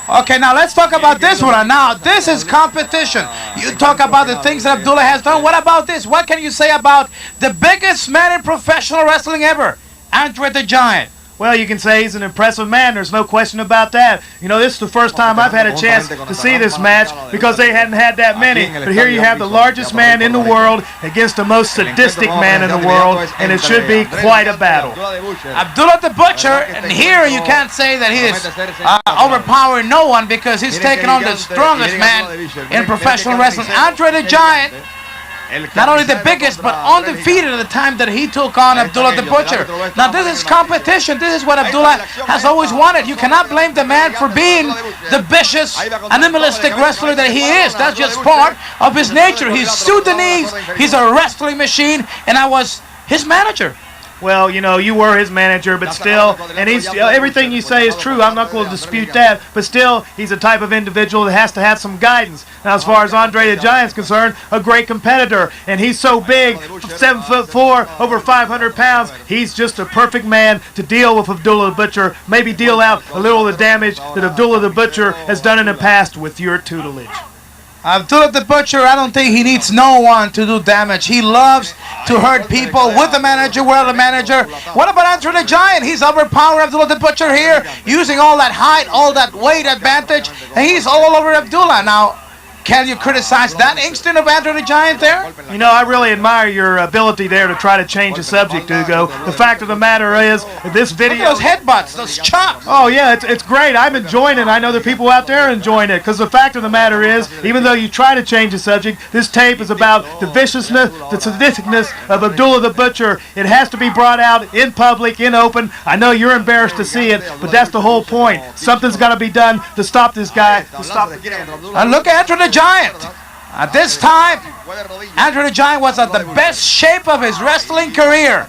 Okay, now let's talk about this one. Now, this is competition. You talk about the things that Abdullah has done. What about this? What can you say about the biggest man in professional wrestling ever, Andre the Giant? Well, you can say he's an impressive man. There's no question about that. You know, this is the first time I've had a chance to see this match because they hadn't had that many. But here you have the largest man in the world against the most sadistic man in the world, and it should be quite a battle. Abdullah the Butcher, and here you can't say that he is overpowering no one because he's taking on the strongest man in professional wrestling. Andre the Giant, not only the biggest, but undefeated at the time that he took on Abdullah the Butcher. Now, this is competition. This is what Abdullah has always wanted. You cannot blame the man for being the vicious, animalistic wrestler that he is. That's just part of his nature. He's Sudanese. He's a wrestling machine, and I was his manager. Well, you know, you were his manager, but still, and he's everything you say is true. I'm not going to dispute that, but still, he's a type of individual that has to have some guidance. Now, as far as Andre the Giant's concerned, a great competitor, and he's so big, 7'4", over 500 pounds. He's just a perfect man to deal with Abdullah the Butcher. Maybe deal out a little of the damage that Abdullah the Butcher has done in the past with your tutelage. Abdullah the Butcher, I don't think he needs no one to do damage. He loves to hurt people with the manager, without the manager. What about Andre the Giant? He's overpowering Abdullah the Butcher here, using all that height, all that weight advantage, and he's all over Abdullah. Now, can you criticize that instinct of Andre the Giant there? You know, I really admire your ability there to try to change the subject, Hugo. The fact of the matter is, this video... Look at those headbutts, those chops. Oh, yeah, it's great. I'm enjoying it. I know the people out there are enjoying it. Because the fact of the matter is, even though you try to change the subject, this tape is about the viciousness, the sadisticness of Abdullah the Butcher. It has to be brought out in public, in open. I know you're embarrassed to see it, but that's the whole point. Something's got to be done to stop this guy, to stop the... And look at Andre the Giant. At this time, Andre the Giant was at the best shape of his wrestling career.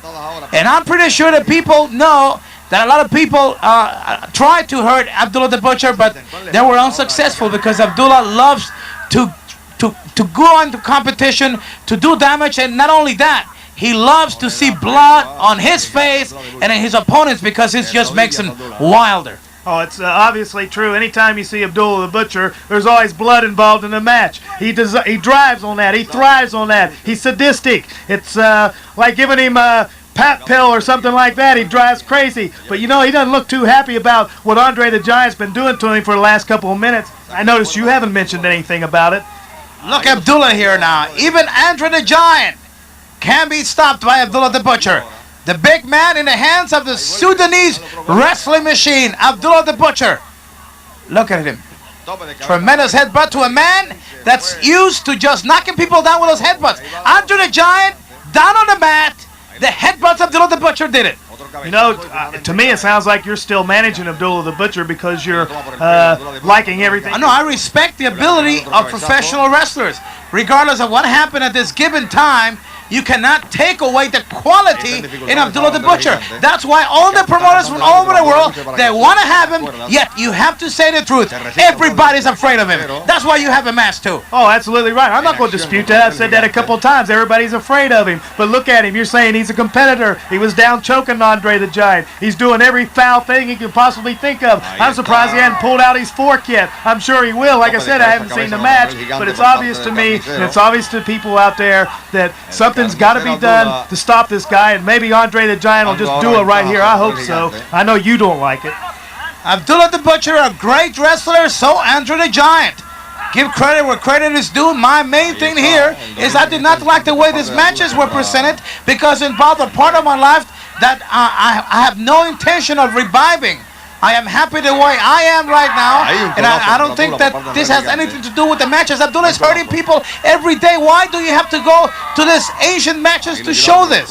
And I'm pretty sure that people know that a lot of people tried to hurt Abdullah the Butcher, but they were unsuccessful because Abdullah loves to go into competition, to do damage, and not only that, he loves to see blood on his face and in his opponents because it just makes him wilder. Oh, it's obviously true. Anytime you see Abdullah the Butcher, there's always blood involved in the match. He drives on that. He thrives on that. He's sadistic. It's like giving him a pap pill or something like that. He drives crazy. But, you know, he doesn't look too happy about what Andre the Giant's been doing to him for the last couple of minutes. I noticed you haven't mentioned anything about it. Look at Abdullah here now. Even Andre the Giant can be stopped by Abdullah the Butcher. The big man in the hands of the Sudanese wrestling machine, Abdullah the Butcher. Look at him. Tremendous headbutt to a man that's used to just knocking people down with those headbutts. Andre the Giant, down on the mat, the headbutts of Abdullah the Butcher did it. You know, to me it sounds like you're still managing Abdullah the Butcher because you're liking everything. No, I respect the ability of professional wrestlers. Regardless of what happened at this given time, you cannot take away the quality in Abdullah the Butcher. That's why all the promoters from all over the world, they want to have him, yet you have to say the truth. Everybody's afraid of him. That's why you have a match too. Oh, absolutely right. I'm not going to dispute that. I've said that a couple of times. Everybody's afraid of him. But look at him. You're saying he's a competitor. He was down choking Andre the Giant. He's doing every foul thing he can possibly think of. I'm surprised he hadn't pulled out his fork yet. I'm sure he will. Like I said, I haven't seen the match, but it's obvious to me, and it's obvious to people out there that something's got to be done to stop this guy, and maybe Andre the Giant will just do it right here. I hope so. I know you don't like it. Abdullah the Butcher, a great wrestler, so Andre the Giant. Give credit where credit is due. My main thing here is I did not like the way these matches were presented because it involved a part of my life that I have no intention of reviving. I am happy the way I am right now, and I don't think that this has anything to do with the matches. Abdullah is hurting people every day. Why do you have to go to these Asian matches to show this?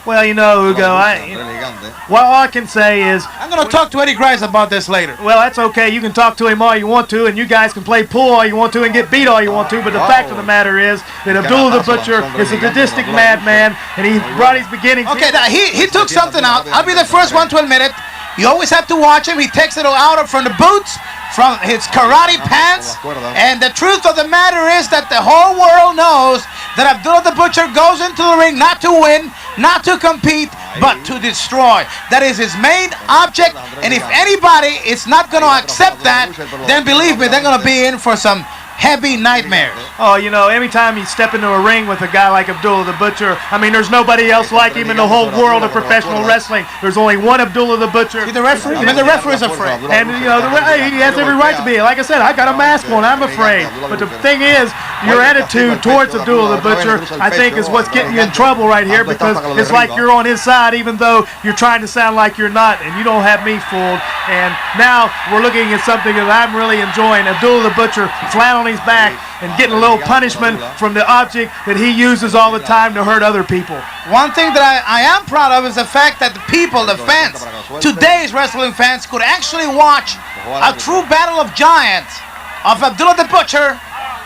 Well, you know, Hugo, all I can say is... I'm going to talk to Eddie Grice about this later. Well, that's okay. You can talk to him all you want to, and you guys can play pool all you want to and get beat all you want to, but the fact of the matter is that Abdullah the Butcher is a sadistic madman, and he brought his beginnings... Okay, now he took something out. I'll be the first one to admit it. You always have to watch him. He takes it out from the boots, from his karate pants. And the truth of the matter is that the whole world knows that Abdullah the Butcher goes into the ring not to win, not to compete, but to destroy. That is his main object, and if anybody is not going to accept that, then believe me, they're going to be in for some heavy nightmares. Oh, you know, every time you step into a ring with a guy like Abdullah the Butcher, I mean, there's nobody else like him in the whole world of professional wrestling. There's only one Abdullah the Butcher. The referee, even the referee is afraid. And, you know, he has every right to be. Like I said, I got a mask on. I'm afraid. But the thing is, your attitude towards Abdullah the Butcher, I think, is what's getting you in trouble right here, because it's like you're on his side, even though you're trying to sound like you're not, and you don't have me fooled. And now we're looking at something that I'm really enjoying. Abdullah the Butcher flat on his back and getting a little punishment from the object that he uses all the time to hurt other people. One thing that I am proud of is the fact that the people, the fans, today's wrestling fans, could actually watch a true battle of giants of Abdullah the Butcher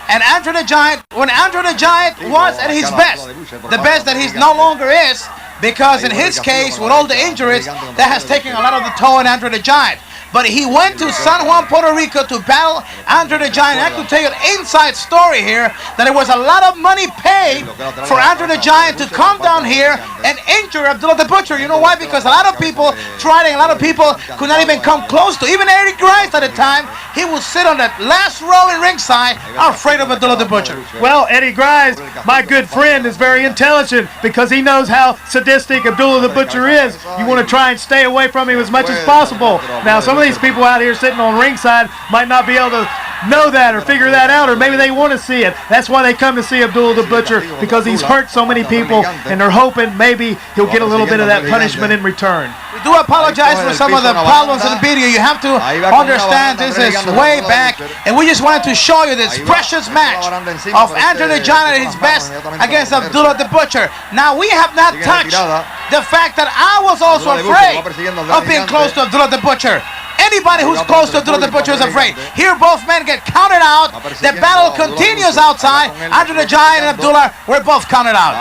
and Andre the Giant, when Andre the Giant was at his best. The best that he no longer is, because in his case, with all the injuries, that has taken a lot of the toll on Andre the Giant. But he went to San Juan, Puerto Rico to battle Andre the Giant. I could tell you an inside story here that there was a lot of money paid for Andre the Giant to come down here and injure Abdullah the Butcher. You know why? Because a lot of people tried, and a lot of people could not even come close to. Even Eric Grice at the time, he would sit on that last row in ringside, afraid of Abdullah the Butcher. Well, Eddie Grice, my good friend, is very intelligent because he knows how sadistic Abdullah the Butcher is. You want to try and stay away from him as much as possible. Now, some of these people out here sitting on ringside might not be able to know that or figure that out, or maybe they want to see it. That's why they come to see Abdullah the Butcher, because he's hurt so many people, and they're hoping maybe he'll get a little bit of that punishment in return. We do apologize for some of the problems in the video. You have to understand this is way back, and we just wanted to show you this precious match of Andre the Giant at his best against Abdullah the Butcher. Now, we have not touched the fact that I was also afraid of being close to Abdullah the Butcher. Anybody who's close to Abdullah the Butcher is afraid. Here both men get counted out. The battle continues outside. Andre the Giant and Abdullah were both counted out.